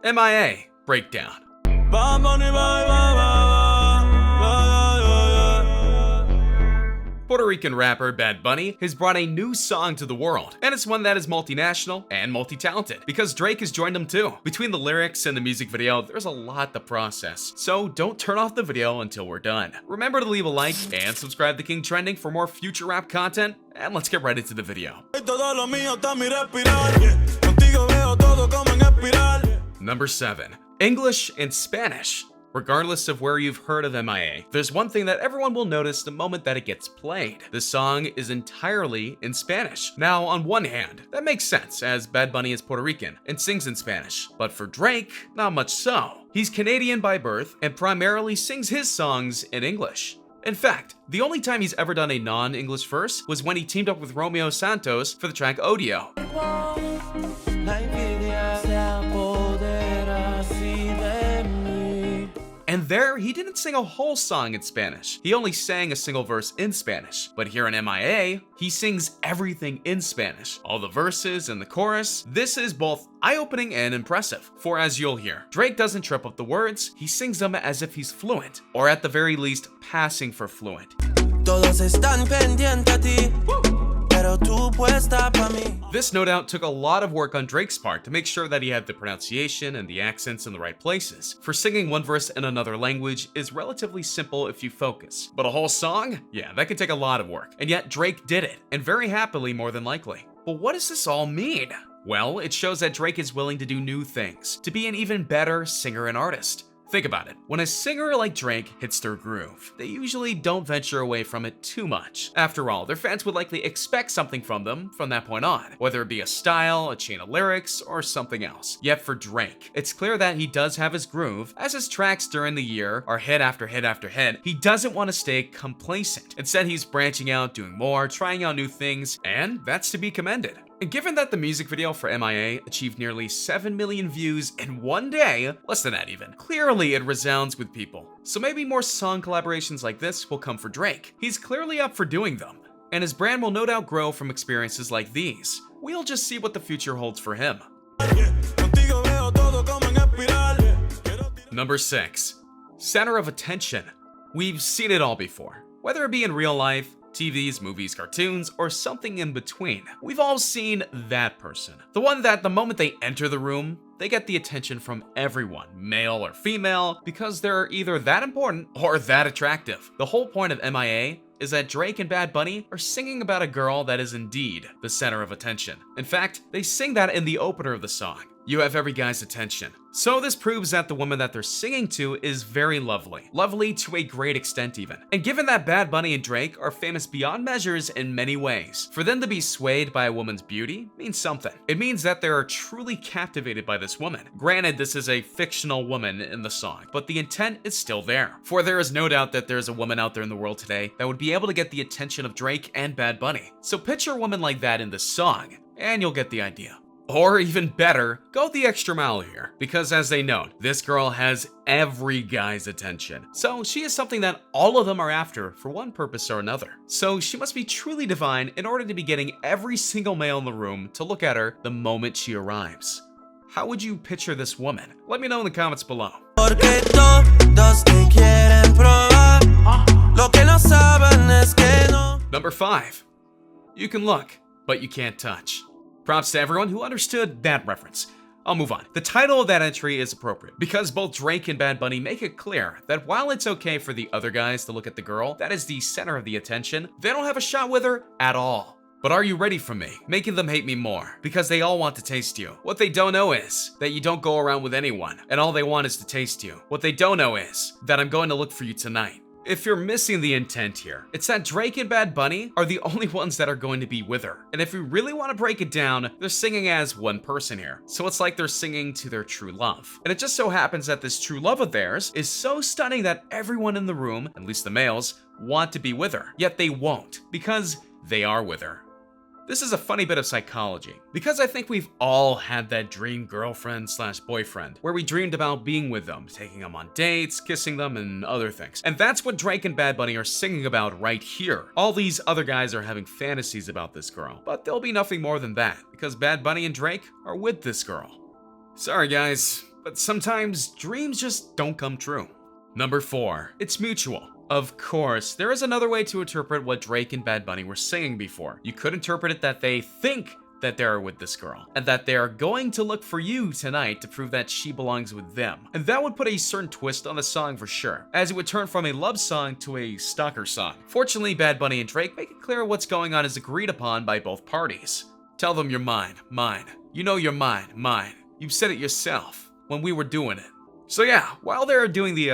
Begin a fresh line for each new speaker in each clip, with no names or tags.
M.I.A. Breakdown. Puerto Rican rapper Bad Bunny has brought a new song to the world, and it's one that is multinational and multi-talented, because Drake has joined him too. Between the lyrics and the music video, there's a lot to process, so don't turn off the video until we're done. Remember to leave a like and subscribe to King Trending for more future rap content, and let's get right into the video. Number 7. English and Spanish. Regardless of where you've heard of M.I.A., there's one thing that everyone will notice the moment that it gets played. The song is entirely in Spanish. Now, on one hand, that makes sense, as Bad Bunny is Puerto Rican and sings in Spanish. But for Drake, not much so. He's Canadian by birth and primarily sings his songs in English. In fact, the only time he's ever done a non-English verse was when he teamed up with Romeo Santos for the track Odio. And there, he didn't sing a whole song in Spanish. He only sang a single verse in Spanish. But here in M.I.A., he sings everything in Spanish. All the verses and the chorus. This is both eye-opening and impressive. For as you'll hear, Drake doesn't trip up the words, he sings them as if he's fluent, or at the very least, passing for fluent. Todos están pendiente a ti. This no doubt took a lot of work on Drake's part to make sure that he had the pronunciation and the accents in the right places. For singing one verse in another language is relatively simple if you focus. But a whole song? Yeah, that could take a lot of work. And yet Drake did it, and very happily more than likely. But what does this all mean? Well, it shows that Drake is willing to do new things, to be an even better singer and artist. Think about it. When a singer like Drake hits their groove, they usually don't venture away from it too much. After all, their fans would likely expect something from them from that point on, whether it be a style, a chain of lyrics, or something else. Yet for Drake, it's clear that he does have his groove. As his tracks during the year are hit after hit after hit, he doesn't want to stay complacent. Instead, he's branching out, doing more, trying out new things, and that's to be commended. And given that the music video for M.I.A. achieved nearly 7 million views in one day, less than that even, clearly it resounds with people. So maybe more song collaborations like this will come for Drake. He's clearly up for doing them, and his brand will no doubt grow from experiences like these. We'll just see what the future holds for him. Number 6. Center of attention. We've seen it all before, whether it be in real life, TVs, movies, cartoons, or something in between. We've all seen that person. The one that the moment they enter the room, they get the attention from everyone, male or female, because they're either that important or that attractive. The whole point of M.I.A. is that Drake and Bad Bunny are singing about a girl that is indeed the center of attention. In fact, they sing that in the opener of the song. You have every guy's attention. So this proves that the woman that they're singing to is very lovely. Lovely to a great extent even. And given that Bad Bunny and Drake are famous beyond measures in many ways, for them to be swayed by a woman's beauty means something. It means that they are truly captivated by this woman. Granted, this is a fictional woman in the song, but the intent is still there. For there is no doubt that there's a woman out there in the world today that would be able to get the attention of Drake and Bad Bunny. So picture a woman like that in this song, and you'll get the idea. Or even better, go the extra mile here, because as they note, this girl has every guy's attention. So she is something that all of them are after for one purpose or another. So she must be truly divine in order to be getting every single male in the room to look at her the moment she arrives. How would you picture this woman? Let me know in the comments below. Number 5. You can look, but you can't touch. Props to everyone who understood that reference. I'll move on. The title of that entry is appropriate because both Drake and Bad Bunny make it clear that while it's okay for the other guys to look at the girl that is the center of the attention, they don't have a shot with her at all. But are you ready for me? Making them hate me more, because they all want to taste you. What they don't know is that you don't go around with anyone, and all they want is to taste you. What they don't know is that I'm going to look for you tonight. If you're missing the intent here, it's that Drake and Bad Bunny are the only ones that are going to be with her. And if you really want to break it down, they're singing as one person here. So it's like they're singing to their true love. And it just so happens that this true love of theirs is so stunning that everyone in the room, at least the males, want to be with her. Yet they won't, because they are with her. This is a funny bit of psychology, because I think we've all had that dream girlfriend slash boyfriend, where we dreamed about being with them, taking them on dates, kissing them, and other things. And that's what Drake and Bad Bunny are singing about right here. All these other guys are having fantasies about this girl, but there'll be nothing more than that, because Bad Bunny and Drake are with this girl. Sorry guys, but but sometimes dreams just don't come true. Number 4, it's mutual. Of course, there is another way to interpret what Drake and Bad Bunny were saying before. You could interpret it that they think that they're with this girl, and that they are going to look for you tonight to prove that she belongs with them. And that would put a certain twist on the song for sure, as it would turn from a love song to a stalker song. Fortunately, Bad Bunny and Drake make it clear what's going on is agreed upon by both parties. Tell them you're mine, mine. You know you're mine, mine. You said it yourself when we were doing it. So yeah, while they're doing the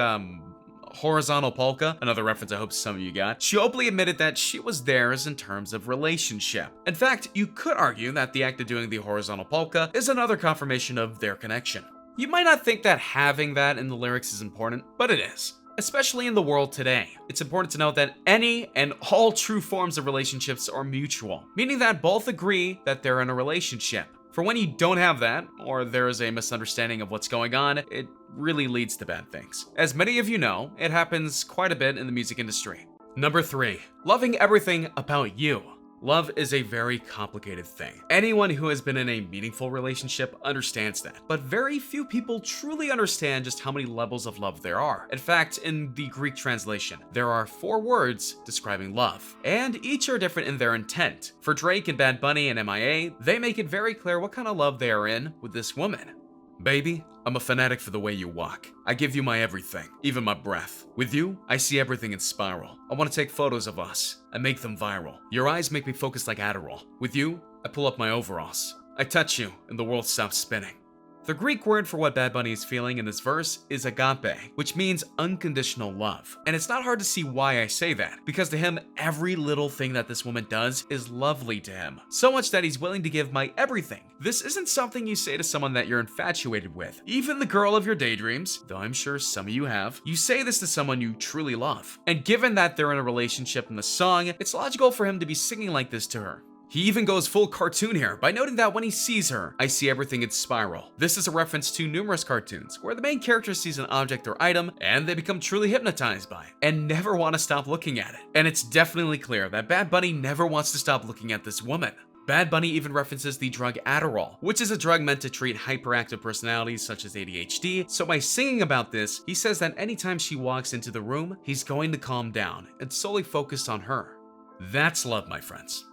horizontal polka, another reference I hope some of you got, she openly admitted that she was theirs in terms of relationship. In fact, you could argue that the act of doing the horizontal polka is another confirmation of their connection. You might not think that having that in the lyrics is important, but it is. Especially in the world today. It's important to note that any and all true forms of relationships are mutual, meaning that both agree that they're in a relationship. For when you don't have that, or there is a misunderstanding of what's going on, it really leads to bad things. As many of you know, it happens quite a bit in the music industry. Number 3, loving everything about you. Love is a very complicated thing. Anyone who has been in a meaningful relationship understands that, but very few people truly understand just how many levels of love there are. In fact, in the Greek translation, there are 4 words describing love, and each are different in their intent. For Drake and Bad Bunny and M.I.A, they make it very clear what kind of love they are in with this woman. Baby, I'm a fanatic for the way you walk. I give you my everything, even my breath. With you, I see everything in spiral. I want to take photos of us and make them viral. Your eyes make me focus like Adderall. With you, I pull up my overalls. I touch you and the world stops spinning. The Greek word for what Bad Bunny is feeling in this verse is agape, which means unconditional love. And it's not hard to see why I say that, because to him, every little thing that this woman does is lovely to him. So much that he's willing to give my everything. This isn't something you say to someone that you're infatuated with. Even the girl of your daydreams, though I'm sure some of you have, you say this to someone you truly love. And given that they're in a relationship in the song, it's logical for him to be singing like this to her. He even goes full cartoon here by noting that when he sees her, I see everything in spiral. This is a reference to numerous cartoons where the main character sees an object or item and they become truly hypnotized by it and never want to stop looking at it. And it's definitely clear that Bad Bunny never wants to stop looking at this woman. Bad Bunny even references the drug Adderall, which is a drug meant to treat hyperactive personalities such as ADHD. So by singing about this, he says that anytime she walks into the room, he's going to calm down and solely focus on her. That's love, my friends.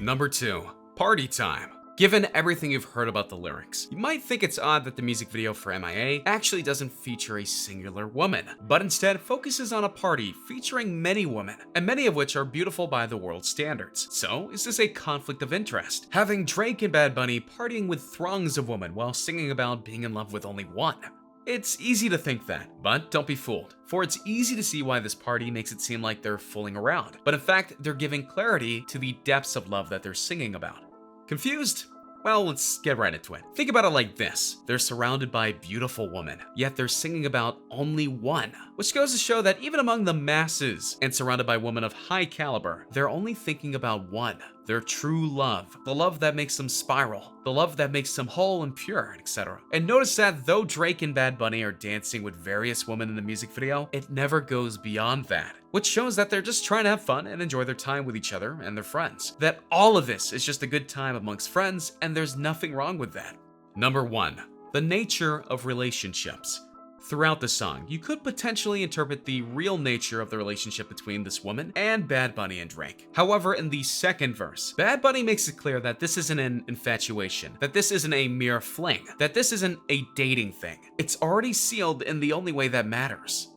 Number 2, party time. Given everything you've heard about the lyrics, you might think it's odd that the music video for M.I.A actually doesn't feature a singular woman, but instead focuses on a party featuring many women, and many of which are beautiful by the world's standards. So, is this a conflict of interest? Having Drake and Bad Bunny partying with throngs of women while singing about being in love with only one? It's easy to think that, but don't be fooled, for it's easy to see why this party makes it seem like they're fooling around, but in fact, they're giving clarity to the depths of love that they're singing about. Confused? Well, let's get right into it. Think about it like this. They're surrounded by beautiful women, yet they're singing about only one, which goes to show that even among the masses and surrounded by women of high caliber, they're only thinking about one, their true love, the love that makes them spiral, the love that makes them whole and pure, etc. And notice that though Drake and Bad Bunny are dancing with various women in the music video, it never goes beyond that, which shows that they're just trying to have fun and enjoy their time with each other and their friends. That all of this is just a good time amongst friends, and there's nothing wrong with that. Number 1, the nature of relationships. Throughout the song, you could potentially interpret the real nature of the relationship between this woman and Bad Bunny and Drake. However, in the second verse, Bad Bunny makes it clear that this isn't an infatuation, that this isn't a mere fling, that this isn't a dating thing. It's already sealed in the only way that matters.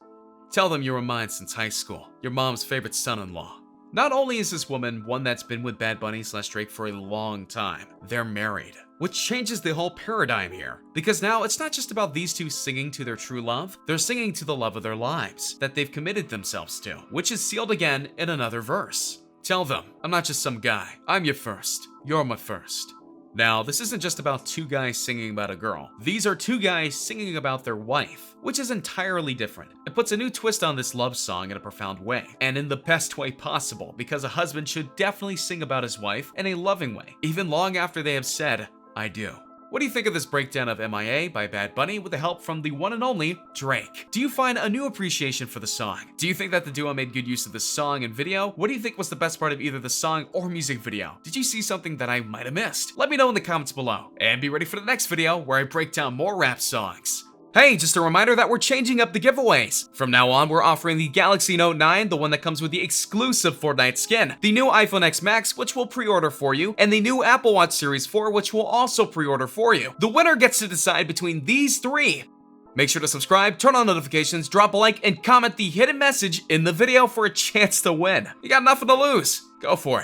Tell them you were mine since high school, your mom's favorite son-in-law. Not only is this woman one that's been with Bad Bunny / Drake for a long time, they're married. Which changes the whole paradigm here, because now it's not just about these two singing to their true love, they're singing to the love of their lives, that they've committed themselves to, which is sealed again in another verse. Tell them, I'm not just some guy, I'm your first, you're my first. Now, this isn't just about two guys singing about a girl. These are two guys singing about their wife, which is entirely different. It puts a new twist on this love song in a profound way, and in the best way possible, because a husband should definitely sing about his wife in a loving way, even long after they have said, I do. What do you think of this breakdown of M.I.A. by Bad Bunny with the help from the one and only Drake? Do you find a new appreciation for the song? Do you think that the duo made good use of the song and video? What do you think was the best part of either the song or music video? Did you see something that I might have missed? Let me know in the comments below, and be ready for the next video where I break down more rap songs. Hey, just a reminder that we're changing up the giveaways. From now on, we're offering the Galaxy Note 9, the one that comes with the exclusive Fortnite skin, the new iPhone X Max, which we'll pre-order for you, and the new Apple Watch Series 4, which we'll also pre-order for you. The winner gets to decide between these three. Make sure to subscribe, turn on notifications, drop a like, and comment the hidden message in the video for a chance to win. You got nothing to lose. Go for it.